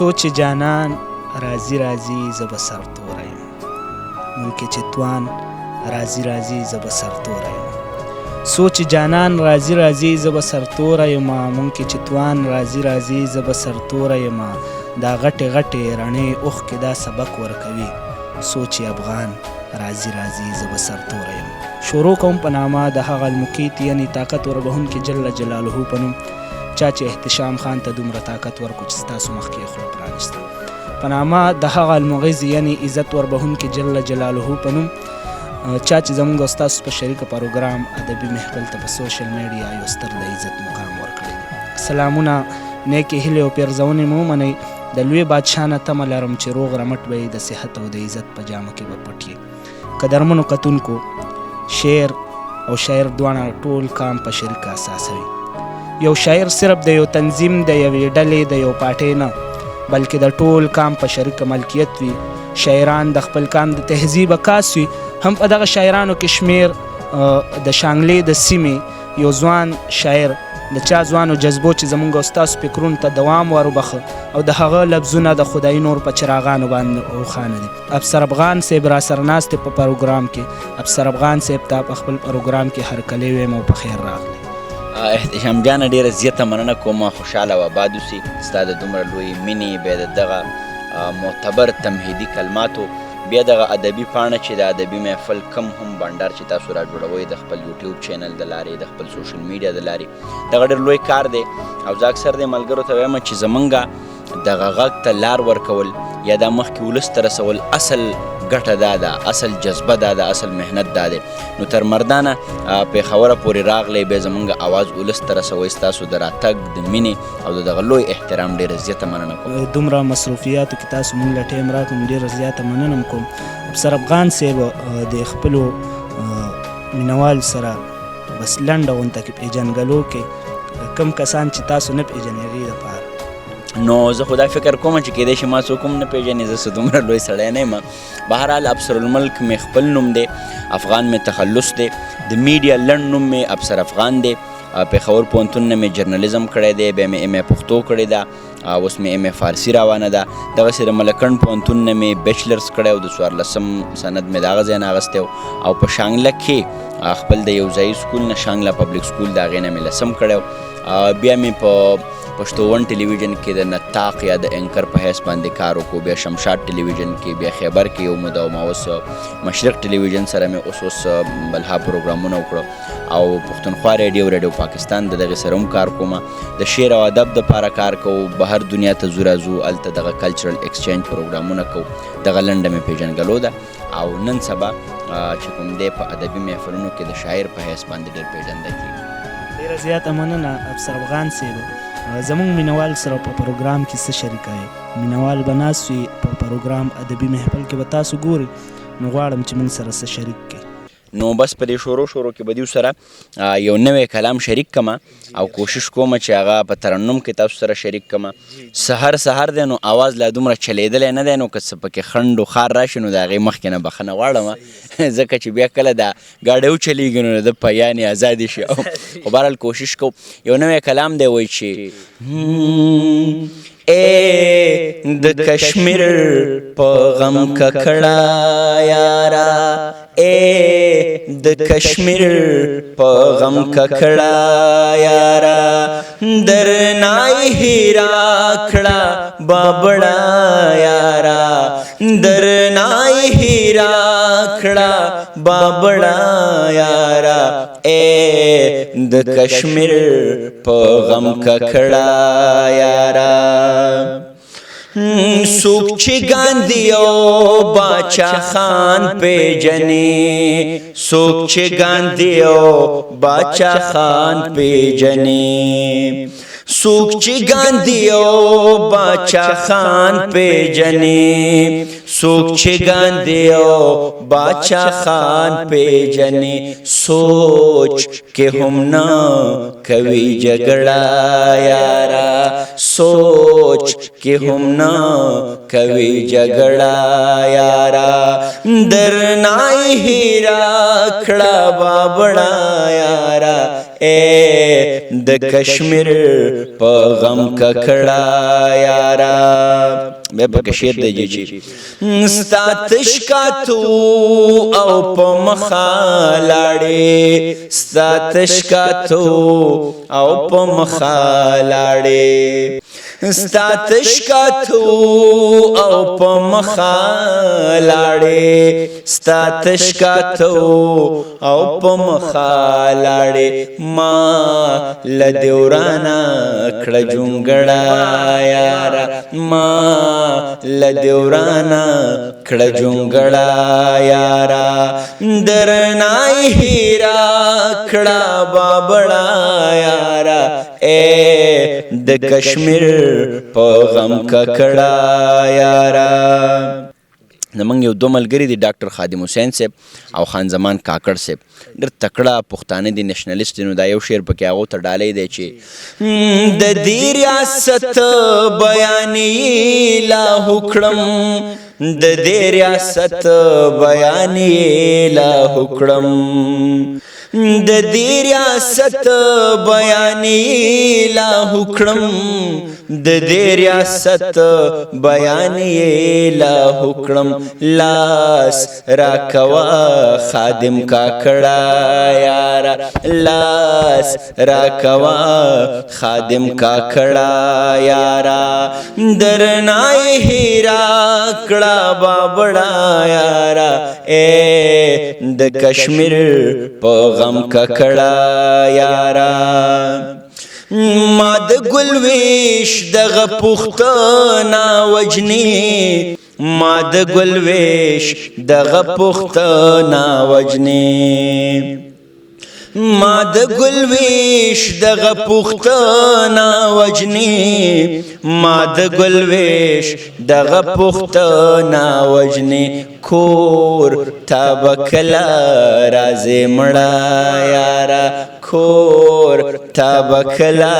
سوچ جانان راځي راځي زه به سرتوره یم مونږ کې چې توان راځي راځي زه به سرتوره یم سوچ جانان راځي راځي زه به سرتوره یم مونږ کې چې توان راځي راځي زه به سرتوره یم دا غټې غټې رڼې اوښکې دا سبق ورکوي سوچ افغان راځي راځي زه به سرتوره یم شروع کوم په نامه د هغه المقیت یعنی طاقت وربهونکي جل جلاله په نوم چا چې احتشام خان ته دومره طاقت ورکړو چې ستاسو مخکې یې خوله پرانیسته په نامه د هغه المغیظ یعنی عزت وربهونکي جل جلاله په نوم چا چې زموږ او ستاسو په شریکه پروګرام ادبي محفل ته په سوشل میډیا یو ستر د عزت مقام ورکړی دی سلامونه نیکې هیلې او پیرزونې مو ومنئ د لوی بادشاه نه تمه لرم چې روغ رمټ به د صحت او د عزت په جامه کې به پټ یې قدرمنو کتونکو شعر او شاعر دواړه ټول کام په شریکه اساسوي یو شاعر صرف د یو تنظیم د یوې ډلې د یو پارټۍ نه بلکې د ټول کام په شریکه ملکیت وي شاعران د خپل کام د تهذیب عکاس وي هم په دغه شاعرانو کې شمیر د شانګلې د سیمې یو ځوان شاعر د چا ځوانو جذبو چې زموږ او ستاسو فکرونو ته دوام وروبخه او د هغه لفظونه د خدای نور په چراغانو باندې روښانه دي افسر افغان صاحب را سره ناست په پروګرام کې افسر افغان صاحب ته په خپل پروګرام کې هرکلی ویم او په خیر راغلی احتشام جانه ډېره زیاته مننه کوم خوشحاله و آباد اوسئ ستا د دومره لوی مینې بیا د دغه معتبر تمهیدي کلماتو بیا دغه ادبي پاڼه چې د ادبي محفل کم هم بانډار چې تاسو را جوړوئ د خپل یوټیوب چینل د لارې د خپل سوشل میډیا د لارې دغه ډېر لوی کار دی او زه اکثر دې ملګرو ته وایم چې زمونږ دغه غږ ته لار ورکول یا دا مخکې ولس ته رسول اصل ګټه دا ده اصل جذبه دا ده اصل محنت دا دی نو تر مردانه پېښوره پورې راغلی بیا زمونږ اواز ولس ته رسوئ ستاسو د راتګ د مینې او د دغه لوی احترام ډېره زیاته مننه کوم دومره مصروفیاتو کې تاسو مونږ له ټایم راکړو ډېره زیاته مننه کوم افسر افغان صاحب د خپلو مینوال سره بس لنډه غونته کې پېژنګلو کې کم کسان چې تاسو نه پېژنئ هغې دپاره نو زه خو دا فکر کوم چې کیدای شي ما څوک هم نه پېژني زه څه دومره لوی سړی نه یم بهرحال افسر الملک مې خپل نوم دی افغان مې تخلص دی د میډیا لنډ نوم مې افسر افغان دی پېښور پوهنتون نه مې جرنالیزم کړی دی بیا مې ایم ای پښتو کړې ده اوس مې ایم ای فارسي روانه ده دغسې د ملکنډ پوهنتون نه مې بیچلرز کړی او د 14 سند مې د هغه ځای نه اخیستی او په شانګله کې خپل د یو ځایي سکول نه شانګله پبلیک سکول د هغې نه مې 10 کړی بیا مې په پښتو ون ټلویزیون کې د نطاق یا د انکر په حیث باندې کار وکړو بیا شمشاد ټلویزیون کې بیا خیبر کې یو موده ما اوس مشرق ټلویزیون سره مې اوس بلها پروګرامونه وکړو او پښتونخوا ریډیو پاکستان د دغې سره هم کار کوم د شعر او ادب دپاره کار کوو بهر دنیا ته ځو راځو هلته دغه کلچرل ایکسچینج پروګرامونه کوو دغه لنډه مې پېژنګلو ده او نن سبا چې کوم دی په ادبي محفلونو کې د شاعر په حیث باندې ډېر پېژنده کېږي ډېره زیاته مننه افسر افغان صاحب زموږ مینوال سره په پروګرام کې څه شریکوي مینوال به ناست وي په پروګرام ادبي محفل کې به تاسو ګورئ نو غواړم چې موږ سره څه شریک کړئ نو بس په دې شروع کې به دیو سره یو نوی کلام شریک کما او کوشش کوم چې هغه په ترنم کې تاسو سره شریک کما سحر دی نو آواز لا دومره چلیدلی نه دی نو که څه پکې خنډ و خار راشي نو د هغې مخکې نه بخښنه غواړم ځکه چې بیا کله دا ګاډی وچلیږي نو د په یعنې ازادي شي خو بهرحال کوشش کوم یو نوی کلام دی وایي چې اے د کشمیر په غم ککړه یارا اے د کشمیر په غم ککړه یارا درنای هیرا کړه بابړه یارا درنای هیرا کړه بابړه یارا اے د کشمیر په غم ککړه یارا سوک چی گاندیو باچا خان پیجنی سوک چی گاندیو باچا خان پیجنی سوک چی گاندیو باچا خان پیجنی سوک چی گاندیو باچا خان پیجنی سوچ کے ہم نہ کوي جګړه یارا سوچ کې هم نه کوي جګړه یارا درنای هیرا کړه بابړه یارا اے د کشمیر په غم ککړه یارا بیا پکې شعر دی چې ستا تشکاتو او په مخه لاړې ستا تشکاتو او په مخه لاړې ستا تشکاتو او په مخه لاړې ستا تشکاتو او په مخه لاړې ما لدیورانا کړه جونګړه یارا ما لدیورانا کړه جونګړه یارا درنای هیرا کړه بابړه یارا اے د کشمیر په غم ککړه یارا زمونږ یو دو ملګري دي ډاکټر خادم حسین صاحب او خان زمان کاکړ صاحب ډېر تکړه پښتانه دي نیشنلیست دي نو دا یو شعر پکې هغو ته ډالی دی چې د دې ریاست بیانې لا وکړم د دې ریاست بیانې لا وکړم د دې ریاست بیانې لا وکړم د دې ریاست بیانې لا وکړم لاس راکوا خادم کاکړه یارا لاس راکوا خادم کاکړه یارا درنای هیرا کړه بابړه یارا اے د کشمیر په غم ککړه یارا ما د ګلویش دغه پښتانه وجنی ما د ګلویش دغه پښتانه وجنی ما د ګلویش دغه پښتانه وجنی ما د ګلویش دغه پښتانه وجنی کور تابکلا رازه مړه یارا کور تابکلا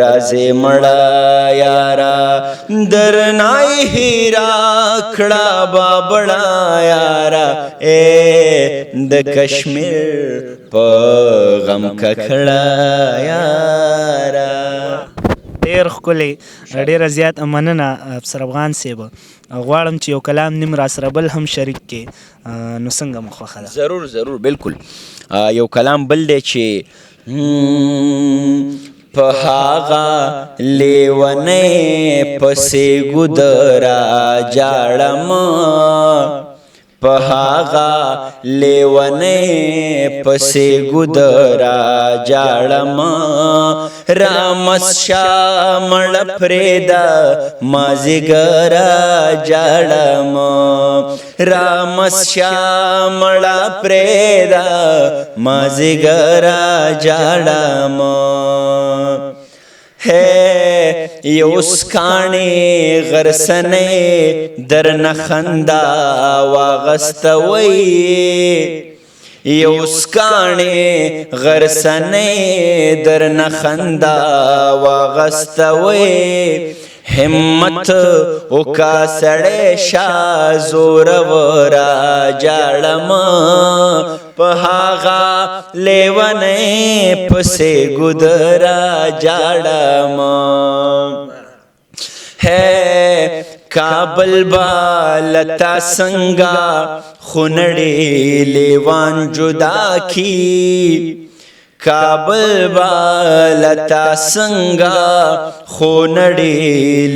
رازه مړه یارا درنای هیرا کړه بابړه یارا اے د کشمیر په غم ککړه یارا ډېر ښکلی ډېره زیات مننه افسر افغان صاحب غواړم چې یو کلام نیم را سره بل هم شریک کې نو څنګه مو خوښه ده ضرور ضرور بالکل یو کلام بل دی چې په هغه لیونۍ پسې ګودره جاړم په هغه لیونۍ پسې ګودره جاړم رامسشا مړه پرېږده مازدیګره جاړم رامسشا مړه پرېږده مازدیګره جاړم ہے یوس کاڼې غرسنې درنه خندا واغستوي یوس کاڼې غرسنې درنه خندا واغستوي همت وکا سړی شا زورورا جاړم په هغه لیونۍ پسې ګودره جاړم ہے کابل بالتا څنګه خونړې لیوان جدا کی کابل بالتا څنګه خونړې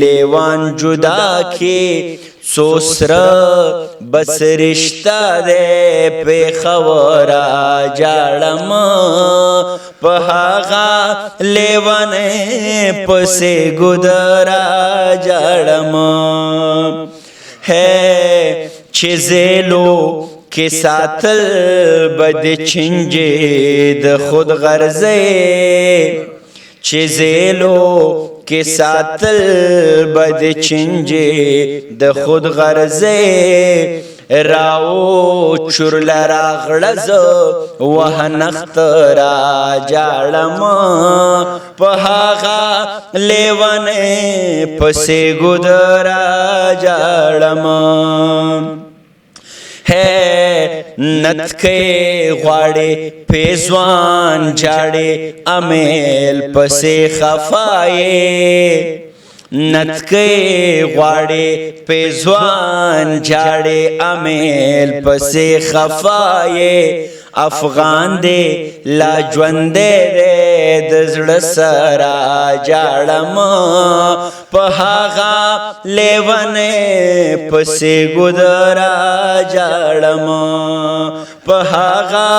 لیوان جدا کی سوسره بس رشتہ دې پېښوره جاړم په هغه لیونۍ پسې ګودره جاړم ہے چې زیلو کې ساتل بد چنجې د خود غرضې چې زیلو کې ساتل بد چنجې د خود غرضې راو چور لرا غړز وهنخت را جاړم په هغه لیونه پسې ګودرا جاړم ہے نتکے غواړي پیزوان جاړي امیل پسې خفایې نتکے غواړي پیزوان جاړي امیل پسې خفایې افغان دې لا ژوند دې د زړه سره جاړم په هغه لیونه پسې ګودرا جاړم په هغه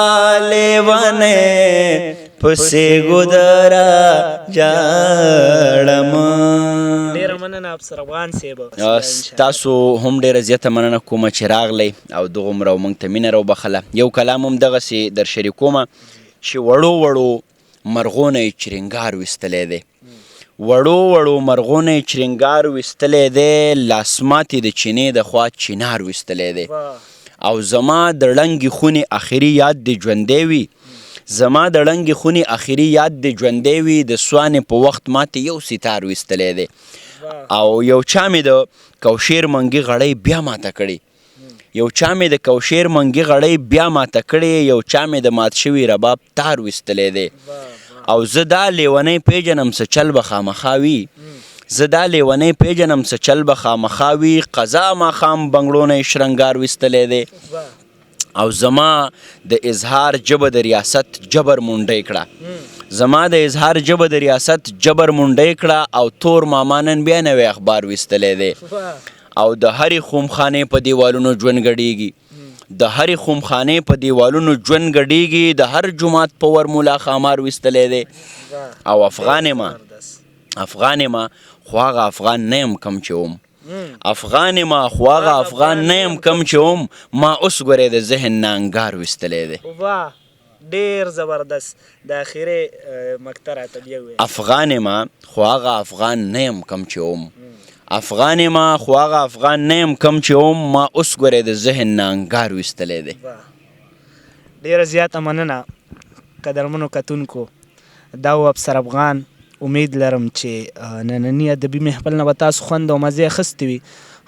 لیونه پسې ګودرا جاړم. ډېره مننه افسر افغان صاحب. تاسو هم ډېره زیاته مننه کومه چې راغلی او دغومره موږ ته مینه راوبخله. یو کلام هم دغسې در شریکومه چې وړو وړو مرغونه یې چرینګار ویستلی دی وړو وړو مرغونه یې چرینګار ویستلی دی لاسماتې د چینې د خوا چینار ویستلی دی او زما د ړنګې خونې اخري یاد د ژوندی وي زما د ړنګې خونې اخري یاد د ژوندی وي د سوانې په وخت ماته یو ستار ویستلی دی او یو چا مې د کوشیر منګي غړی بیا ماته کړي یو چا مې د کوشیر منګي غړی بیا ماته کړي یو چا مې د مات شوي رباب تار ویستلی دی او زه دا لیونی پیژنم څه چل به خامخا وي زه دا لیونی پیژنم څه چل به خامخا وي قضا ماښام بنګړو نه یې شرنګار ویستلی دی او زما د اظهار ژبه د ریاست جبر مونډی کړه زما د اظهار ژبه د ریاست جبر مونډی کړه او تور ماما نن بیا نوی اخبار ویستلی دی او د هرې خومخانې په دیوالونو ژوند ګډیږي د هرې خومخانې په دیوالونو ژوند ګډیږي د هر جومات په ور مولا خامار ویستلی دی او افغان ما خو هغه افغان نه یم کم چې وم افغان ما خو هغه افغان نه یم کم چې وم ما اوس ګورې د ذهن نه انګار ویستلی دی. ډېر زبردست د اخرې مقطع راته بیا ووایه. افغان ما خو هغه افغان نه یم کم چې وم افغان ما خو هغه افغان نه یم کم چې وم ما اوس ګورې د ذهن نه انګار ویستلی دی. ډېره زیاته مننه قدرمنو کتونکو. دا و افسر افغان. امید لرم چې ننني ادبي محفل نه به تاسو خوند او مزې اخیستې وي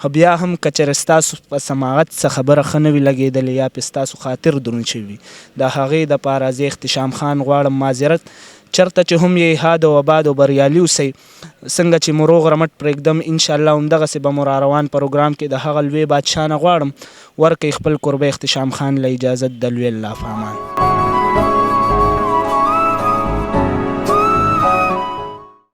خو بیا هم که چېرې ستاسو په سماعت څه خبره ښه نه وي لګېدلې یا پې ستاسو خاطر دروند شوي وي د هغې دپاره زه اختشام خان غواړم معذرت چېرته چې هم یې حاد او آباد او بریالي اوسئ څنګه چې مو روغ رمټ پرېږدم انشاءالله همدغسې به مو را روان پروګرام کې د هغه لوی بادشاه نه غواړم ورکئ خپل کوربه اختشام خان له اجازت د لوی الله په امان.